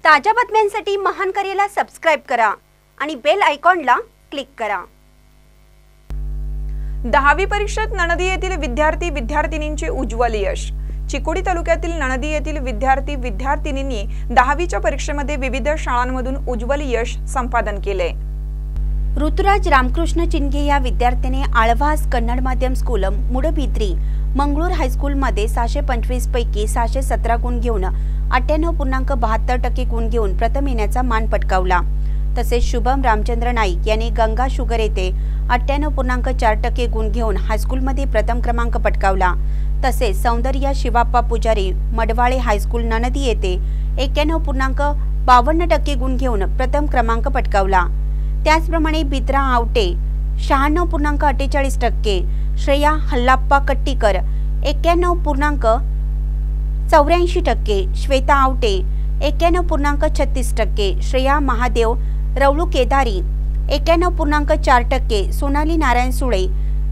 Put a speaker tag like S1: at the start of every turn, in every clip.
S1: ताज्या बातम्यांसाठी महान करेला सबस्क्राइब करा आणि बेल आयकॉनला क्लिक करा।
S2: 10वी परीक्षेत नणदी येथील विद्यार्थी विद्यार्थिनींचे उज्ज्वल यश। चिकोडी तालुक्यातील नणदी येथील विद्यार्थी विद्यार्थिनींनी 10वीच्या परीक्षेमध्ये विविध शाळांमधून उज्ज्वल यश संपादन केले।
S1: ऋतुराज रामकृष्ण चिनगे या विद्यार्थ्याने आळवास कन्नड माध्यम स्कूल मुडबिद्री मंगळूर हायस्कूल मध्ये 625 पैकी 617 गुण घेऊन 98.72% गुण घेऊन प्रथम येण्याचा मान पटकावला। तसेच शुभम रामचंद्र नाईक यांनी गंगा शुगर येथे 98.4% गुण घेऊन हायस्कूल मध्ये प्रथम क्रमांक पटकावला। तसेच सौंदर्य शिवाप्पा पुजारी मडवाळे हायस्कूल नणदी येथे 91.52% गुण घेऊन प्रथम क्रमांक पटकावला। त्याचप्रमाणे बित्रा आवटे 96.48%, श्रेया हल्लाप्पा कट्टीकर 91.84%, श्वेता आवटे 91.36%, श्रेया महादेव रवळू केदारी 91.4%, सोनाली नारायण सुळे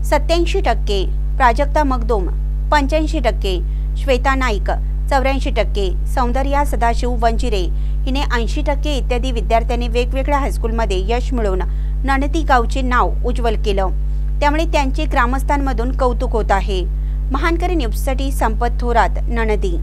S1: 87%, प्राजक्ता मगदूम 85%, श्वेता नाईक 84%, सौंदर्या सदाशिव वंजिरे हिने 80% इत्यादी विद्यार्थ्यांनी वेगवेगळ्या हायस्कूलमध्ये यश मिळवून नणदी गावचे नाव उज्ज्वल केलं। त्यामुळे त्यांचे ग्रामस्थांमधून कौतुक होत आहे। महानकरी न्यूजसाठी संपत थोरात, नणदी।